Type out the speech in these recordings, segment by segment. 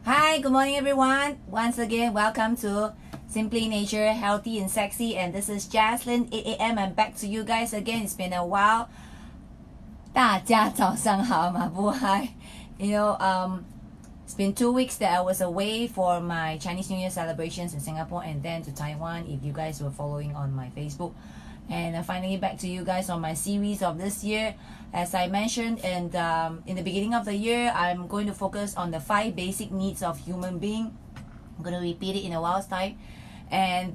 Hi, good morning everyone. Once again, welcome to Simply Nature, Healthy and Sexy. And this is JASLIN, 8 a.m. I'm back to you guys again. It's been a while. 大家早上好吗？不嗨。It's been 2 weeks that I was away for my Chinese New Year celebrations in Singapore and then to Taiwan, if you guys were following on my Facebook. And I'm finally back to you guys on my series of this year. As I mentioned, and in the beginning of the year, I'm going to focus on the 5 basic needs of human being. I'm going to repeat it in a while's time. And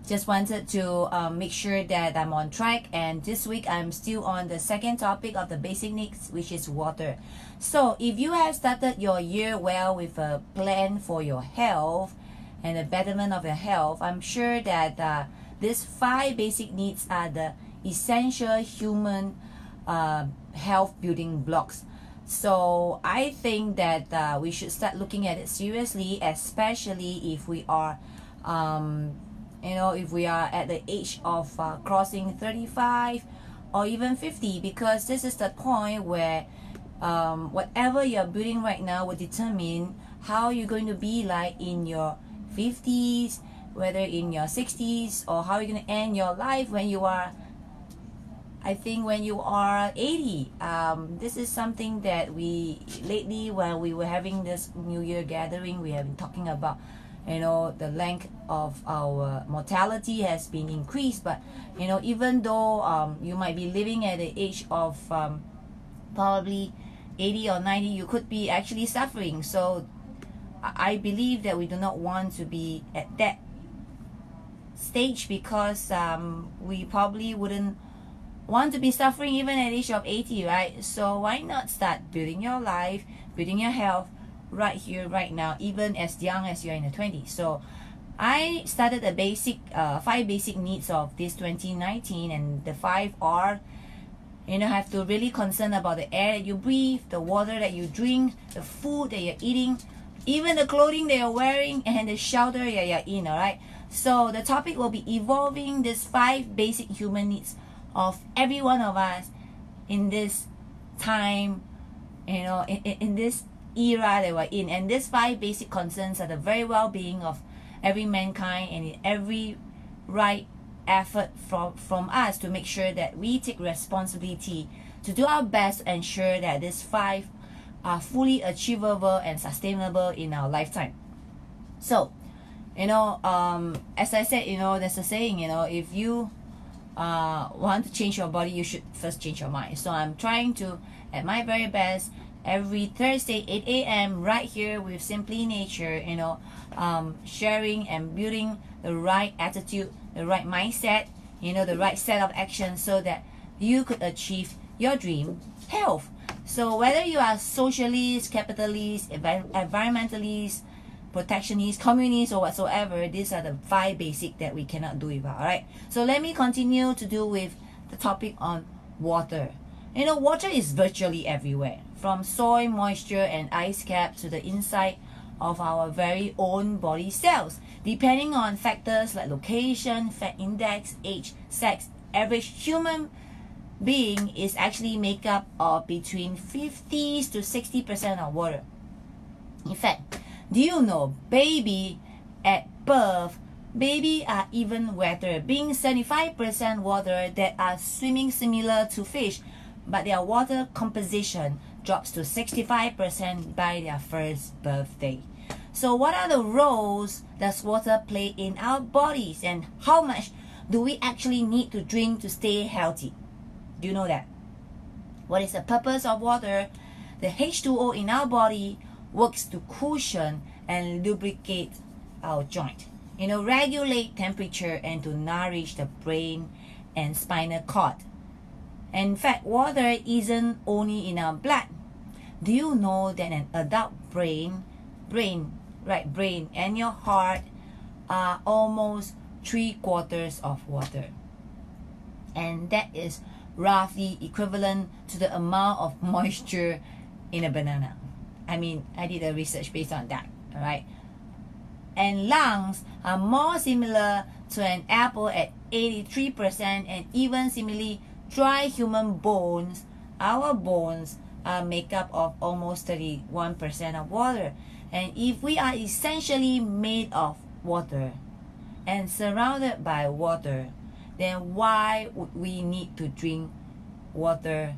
just wanted to make sure that I'm on track. And this week, I'm still on the second topic of the basic needs, which is water. So if you have started your year well with a plan for your health and the betterment of your health, I'm sure that these 5 basic needs are the essential human health building blocks. So I think that we should start looking at it seriously, especially if we are if we are at the age of crossing 35 or even 50, because this is the point where whatever you're building right now will determine how you're going to be like in your 50s, whether in your 60s, or how you're going to end your life when you are, I think, when you are 80. This is something that we lately, when we were having this New Year gathering, we have been talking about, the length of our mortality has been increased. But even though you might be living at the age of probably 80 or 90, you could be actually suffering. So I believe that we do not want to be at that stage, because we probably wouldn't want to be suffering even at the age of 80, right? So why not start building your life, building your health right here, right now, even as young as you're in the 20s. So I started the basic 5 basic needs of this 2019, and the 5 are, have to really concern about the air that you breathe, the water that you drink, the food that you're eating, even the clothing that you're wearing, and the shelter that you're in. All right, so the topic will be evolving these 5 basic human needs of every one of us in this time, in this era that we're in. And these 5 basic concerns are the very well-being of every mankind, and in every right effort from us to make sure that we take responsibility to do our best to ensure that these 5 are fully achievable and sustainable in our lifetime. So as I said, there's a saying, if you want to change your body, you should first change your mind. So I'm trying to, at my very best, every Thursday 8 a.m. right here with Simply Nature, sharing and building the right attitude, the right mindset, the right set of actions, so that you could achieve your dream health. So whether you are socialist, capitalist, environmentalist, protectionist, communist, or whatsoever, these are the 5 basic that we cannot do without. All right, so let me continue to do with the topic on water. Water is virtually everywhere, from soil moisture and ice cap to the inside of our very own body cells. Depending on factors like location, fat index, age, sex, average human being is actually made up of between 50 to 60% of water. In fact, do you know, baby at birth, baby are even wetter, being 75% water, that are swimming similar to fish, but their water composition drops to 65% by their first birthday. So what are the roles does water play in our bodies, and how much do we actually need to drink to stay healthy? Do you know that? What is the purpose of water? The H2O in our body works to cushion and lubricate our joint, regulate temperature, and to nourish the brain and spinal cord. In fact, water isn't only in our blood. Do you know that an adult brain and your heart are almost 3/4 of water, and that is roughly equivalent to the amount of moisture in a banana. I did a research based on that. All right, and lungs are more similar to an apple at 83%, and even similarly, dry human bones, our bones, are made up of almost 31% of water. And if we are essentially made of water and surrounded by water, then why would we need to drink water?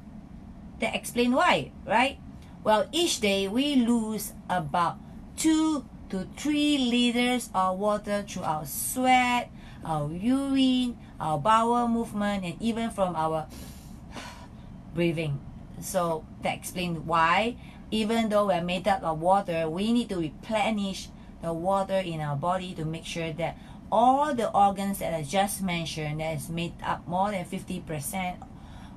That explains why, right? Well, each day we lose about 2 to 3 liters of water through our sweat, our urine, our bowel movement, and even from our breathing. So that explains why, even though we're made up of water, we need to replenish the water in our body to make sure that all the organs that I just mentioned, that is made up more than 50%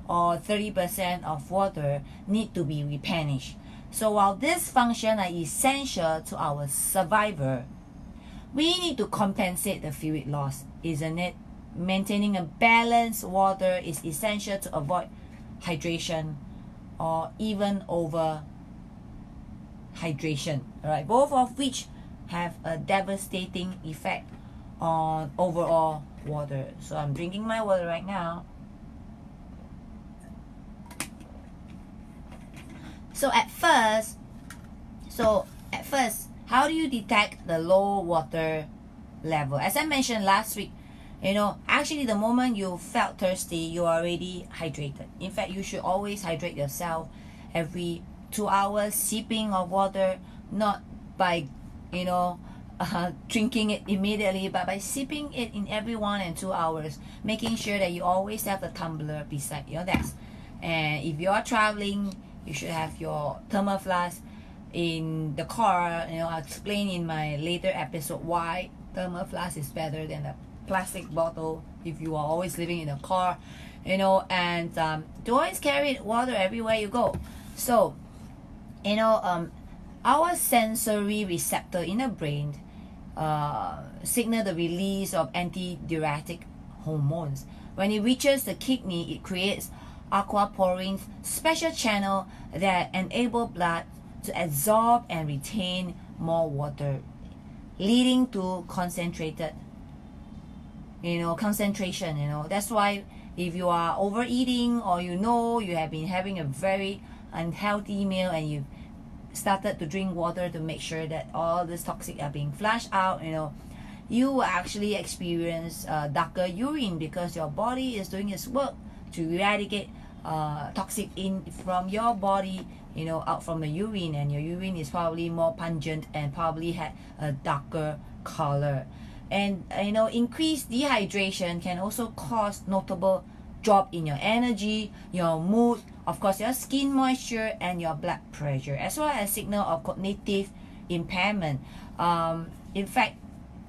or 30% of water, need to be replenished. So while these functions are essential to our survival, we need to compensate the fluid loss, isn't it? Maintaining a balanced water is essential to avoid hydration or even over hydration, right? Both of which have a devastating effect on overall water. So I'm drinking my water right now. So at first, how do you detect the low water level? As I mentioned last week, actually the moment you felt thirsty, you're already hydrated. In fact, you should always hydrate yourself every 2 hours, sipping of water, not by, drinking it immediately, but by sipping it in every 1 and 2 hours, making sure that you always have a tumbler beside your desk. And if you're traveling, you should have your thermal flask in the car. I'll explain in my later episode why thermal flask is better than a plastic bottle if you are always living in a car, and to always carry water everywhere you go. So, our sensory receptor in the brain signal the release of antidiuretic hormones. When it reaches the kidney, it creates aquaporins, special channel that enable blood to absorb and retain more water, leading to concentration. That's why if you are overeating, or you have been having a very unhealthy meal and you started to drink water to make sure that all this toxic are being flushed out, you will actually experience darker urine, because your body is doing its work to eradicate toxic in from your body, out from the urine, and your urine is probably more pungent and probably had a darker color. And increased dehydration can also cause notable drop in your energy, your mood, of course your skin moisture, and your blood pressure, as well as signal of cognitive impairment. In fact,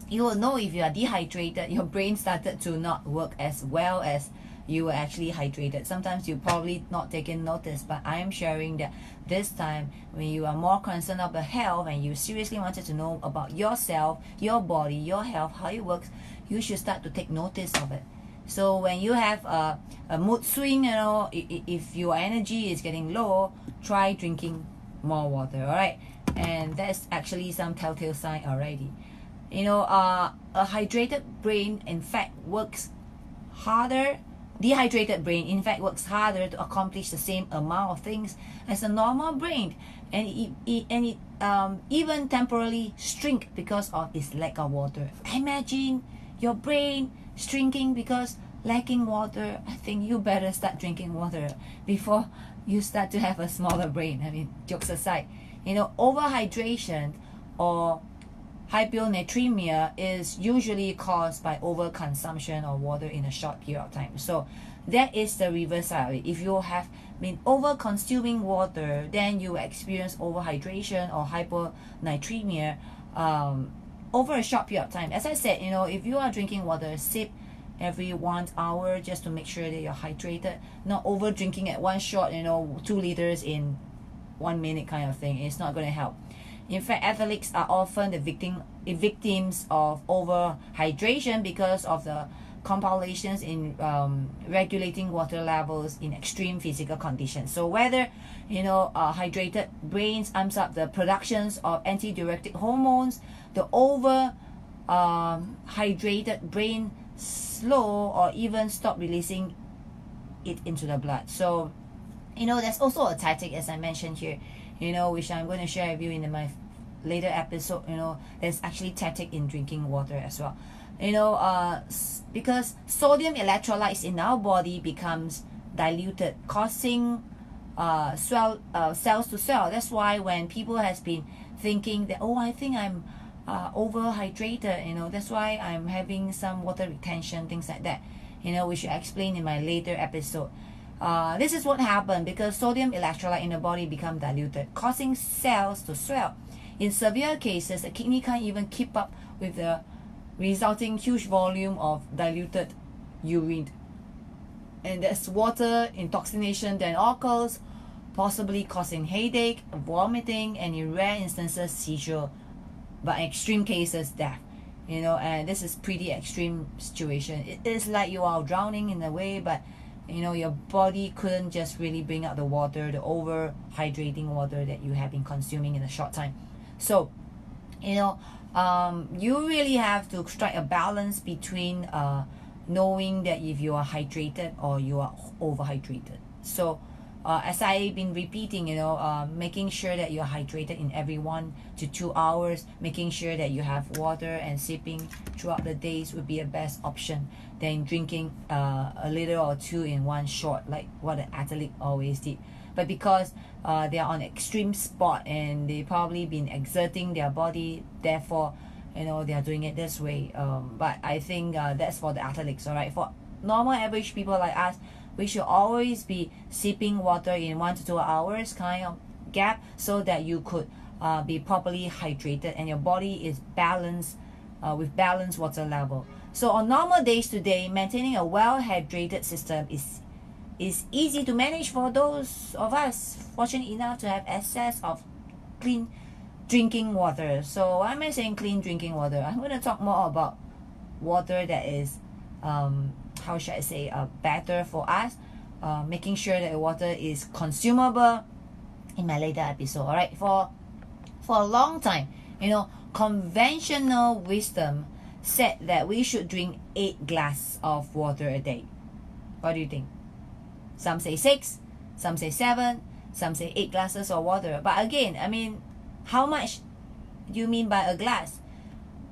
you will know if you are dehydrated, your brain started to not work as well as you were actually hydrated. Sometimes you probably not taken notice, but I am sharing that this time, when you are more concerned about health and you seriously wanted to know about yourself, your body, your health, how it works, you should start to take notice of it. So when you have a mood swing, if your energy is getting low, try drinking more water, alright? And that's actually some telltale sign already. A hydrated brain in fact works harder. Dehydrated brain in fact works harder to accomplish the same amount of things as a normal brain, and it even temporarily shrink because of its lack of water. Imagine your brain shrinking because lacking water. I think you better start drinking water before you start to have a smaller brain. I mean, jokes aside, overhydration or hyponatremia is usually caused by overconsumption of water in a short period of time. So that is the reverse side of it. If you have been over-consuming water, then you experience overhydration or hyponatremia over a short period of time. As I said, if you are drinking water, sip every 1 hour just to make sure that you're hydrated, not over drinking at one shot, 2 liters in 1 minute kind of thing. It's not going to help. In fact, athletes are often the victims of overhydration because of the compilations in regulating water levels in extreme physical conditions. So whether hydrated brains amps up the productions of antidiuretic hormones, the hydrated brain slow or even stop releasing it into the blood. So There's also a tactic, as I mentioned here, which I'm going to share with you in my later episode. There's actually tactic in drinking water as well. Because sodium electrolytes in our body becomes diluted, causing cells to swell. That's why when people has been thinking that, oh, I think I'm overhydrated, that's why I'm having some water retention, things like that, which I explain in my later episode. This is what happened because sodium electrolyte in the body become diluted, causing cells to swell. In severe cases, the kidney can't even keep up with the resulting huge volume of diluted urine. And there's water intoxication then occurs, possibly causing headache, vomiting, and in rare instances, seizure. But in extreme cases, death. And this is pretty extreme situation. It is like you are drowning in a way, but your body couldn't just really bring out the water, the overhydrating water that you have been consuming in a short time. So, you really have to strike a balance between knowing that if you are hydrated or you are overhydrated. So, as I've been repeating, making sure that you're hydrated in every 1 to 2 hours, making sure that you have water and sipping throughout the days would be a best option than drinking a liter or two in one shot, like what an athlete always did. But because they are on extreme sport and they probably been exerting their body, therefore, they are doing it this way. But I think that's for the athletes, all right? For normal average people like us, we should always be sipping water in 1 to 2 hours kind of gap so that you could be properly hydrated and your body is balanced with balanced water level. So on normal days today, maintaining a well-hydrated system is easy to manage for those of us fortunate enough to have access of clean drinking water. So why am I saying clean drinking water? I'm going to talk more about water that is how should I say better for us, making sure that the water is consumable in my later episode. All right, for a long time, conventional wisdom said that we should drink 8 glasses of water a day. What do you think? Some say 6, some say 7, some say 8 glasses of water. But again, how much do you mean by a glass?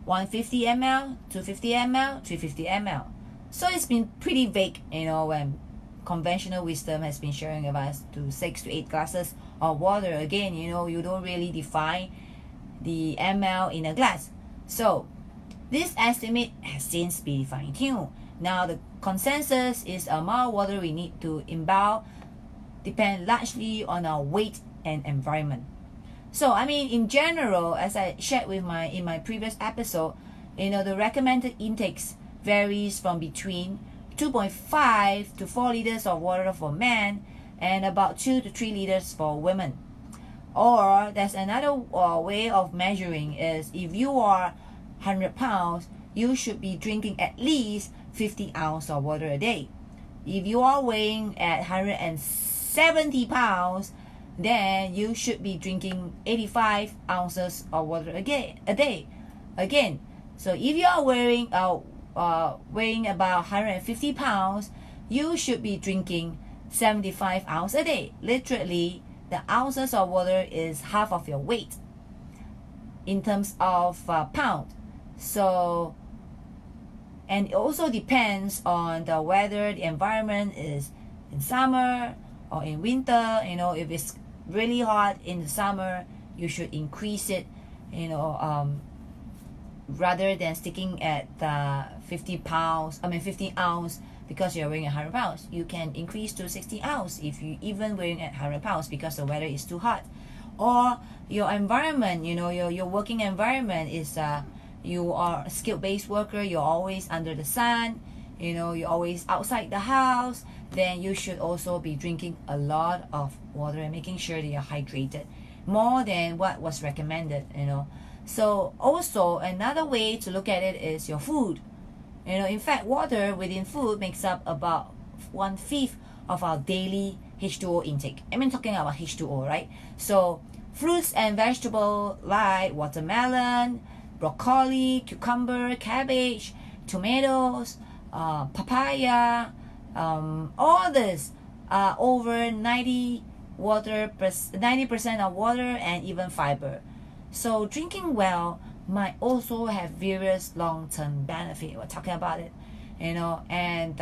150 ml, 250 ml, 350 ml. So it's been pretty vague, when conventional wisdom has been sharing with us to 6 to 8 glasses of water. Again, you don't really define the ml in a glass. So this estimate has since been fine-tuned. Now the consensus is the amount of water we need to imbibe depend largely on our weight and environment. So in general, as I shared with in my previous episode, the recommended intakes varies from between 2.5 to 4 liters of water for men and about 2 to 3 liters for women. Or there's another way of measuring is if you are 100 pounds, you should be drinking at least 50 ounces of water a day. If you are weighing at 170 pounds, then you should be drinking 85 ounces of water a day. Again, so if you are weighing about 150 pounds, you should be drinking 75 ounces a day. Literally, the ounces of water is half of your weight in terms of pound. So, and it also depends on the weather, the environment is in summer or in winter. If it's really hot in the summer, you should increase it, rather than sticking at 50 ounce because you're weighing 100 pounds. You can increase to 60 ounce if you even weighing at 100 pounds because the weather is too hot. Or your environment, your working environment is you are a skill-based worker, you're always under the sun, you're always outside the house, then you should also be drinking a lot of water and making sure that you're hydrated more than what was recommended. So also another way to look at it is your food. In fact, water within food makes up about 1/5 of our daily H2O intake. Talking about H2O, right? So fruits and vegetables like watermelon, broccoli, cucumber, cabbage, tomatoes, papaya, all this over 90% of water and even fiber. So drinking well might also have various long-term benefits. We're talking about it, and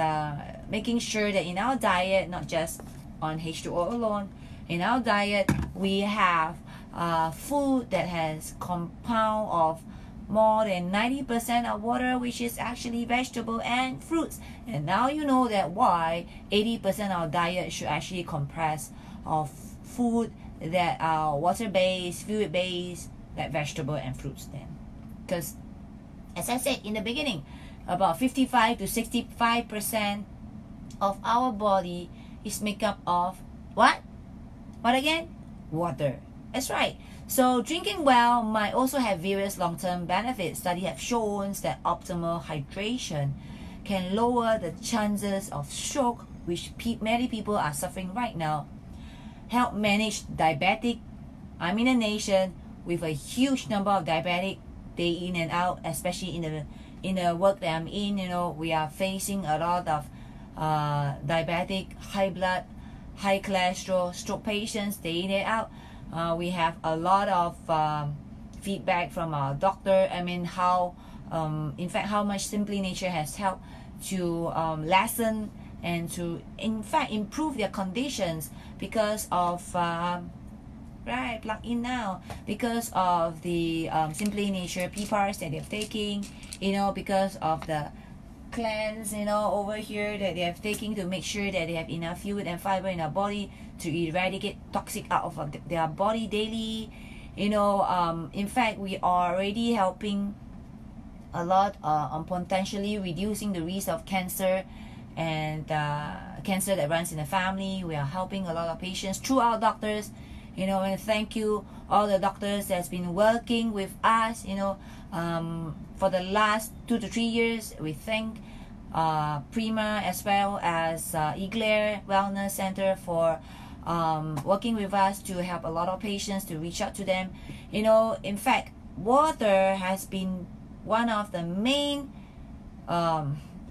making sure that in our diet, not just on H2O alone, in our diet we have food that has compound of more than 90% of water, which is actually vegetable and fruits. And now you know that why 80% of our diet should actually comprise of food that are water-based, fluid-based, like vegetable and fruits then. Because as I said in the beginning, about 55 to 65% of our body is made up of what? What again? Water. That's right. So drinking well might also have various long-term benefits. Studies have shown that optimal hydration can lower the chances of stroke, which many people are suffering right now. Help manage diabetic. I'm in a nation with a huge number of diabetic day in and out, especially in the work that I'm in. We are facing a lot of diabetic, high blood, high cholesterol, stroke patients day in and out. We have a lot of feedback from our doctor. how much Simply Nature has helped to lessen and to in fact improve their conditions because of plug in now, because of the Simply Nature pparsasia that they're taking, because of the cleanse over here that they are taking to make sure that they have enough fluid and fiber in our body to eradicate toxic out of their body daily. In fact, we are already helping a lot on potentially reducing the risk of cancer and cancer that runs in the family. We are helping a lot of patients through our doctors, and thank you all the doctors that's been working with us, for the last 2 to 3 years. We thank Prima as well as Eglair Wellness Center for working with us to help a lot of patients, to reach out to them. In fact, water has been one of the main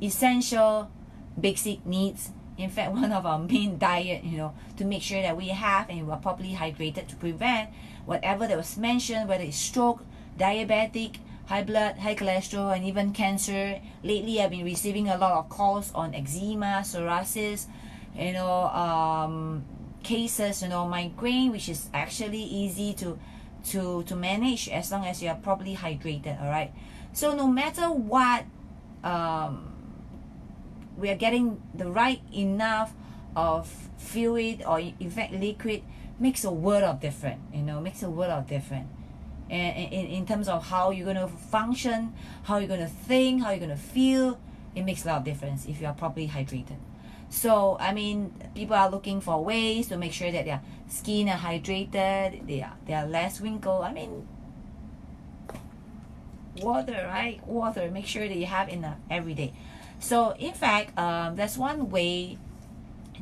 essential basic needs. In fact, one of our main diet, to make sure that we have and we're properly hydrated to prevent whatever that was mentioned, whether it's stroke, diabetic, high blood, high cholesterol, and even cancer. Lately, I've been receiving a lot of calls on eczema, psoriasis, cases, migraine, which is actually easy to manage as long as you are properly hydrated. All right. So no matter what, we are getting the right enough of fluid or in fact liquid makes a world of difference. Makes a world of difference. And in terms of how you're going to function, how you're going to think, how you're going to feel, it makes a lot of difference if you are properly hydrated. So people are looking for ways to make sure that their skin are hydrated, they are less wrinkle. Water, right? Water, make sure that you have enough every day. So in fact, that's one way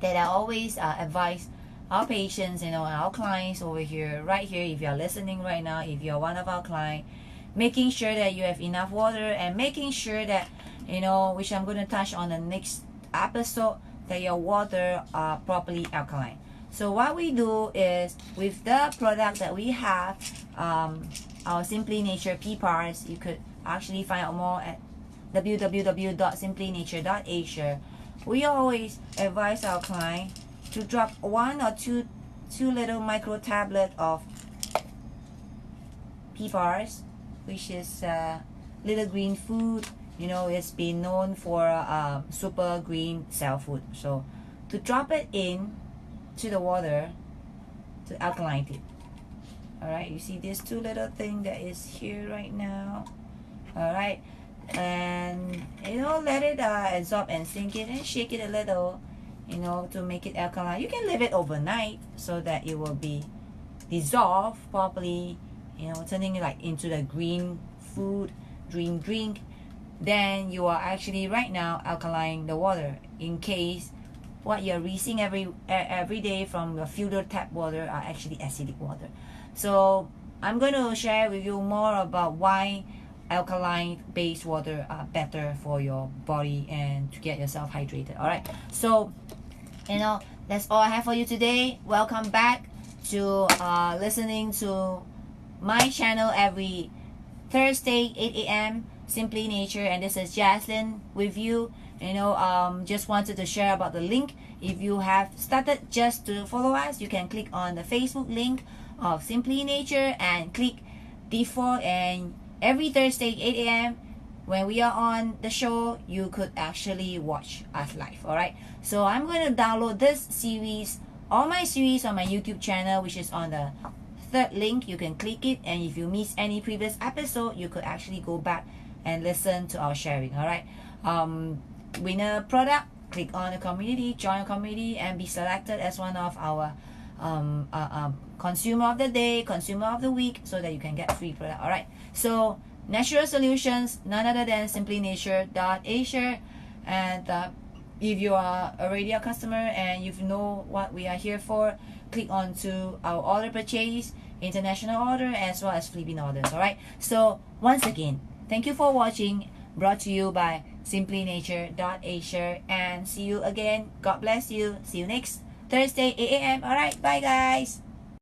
that I always advise our patients, our clients over here, right here. If you're listening right now, if you're one of our clients, making sure that you have enough water, and making sure that, which I'm going to touch on the next episode, that your water are properly alkaline. So what we do is, with the product that we have, our Simply Nature pparsasia, you could actually find out more at www.simplynature.asia. We always advise our client to drop 1 or 2 little micro tablet of pparsasia, which is little green food. It's been known for super green cell food. So to drop it in to the water to alkaline it. Alright, you see this 2 little thing that is here right now. Alright, and let it absorb and sink it, and shake it a little, to make it alkaline. You can leave it overnight so that it will be dissolved properly, turning it into the green food, green drink. Then you are actually right now alkaline the water, in case what you're receiving every day from your filtered tap water are actually acidic water. So I'm going to share with you more about why alkaline based water are better for your body and to get yourself hydrated. All right, so That's all I have for you today. Welcome back to listening to my channel every Thursday 8 a.m. Simply Nature, and this is Jaslyn with you. Just wanted to share about the link. If you have started just to follow us, you can click on the Facebook link of Simply Nature and click default, and every Thursday 8 a.m. when we are on the show, you could actually watch us live. Alright, so I'm going to download this series, all my series, on my YouTube channel, which is on the third link. You can click it, and if you miss any previous episode, you could actually go back and listen to our sharing. Alright, winner product, click on the community, join a community, and be selected as one of our consumer of the day, consumer of the week, so that you can get free product. Alright, so natural solutions, none other than simplynature.asia. And if you are already a customer and you know what we are here for, click on to our order purchase, international order, as well as Philippine orders. Alright, so once again, thank you for watching, brought to you by simplynature.asia, and see you again. God bless you. See you next Thursday 8 a.m. Alright, bye guys.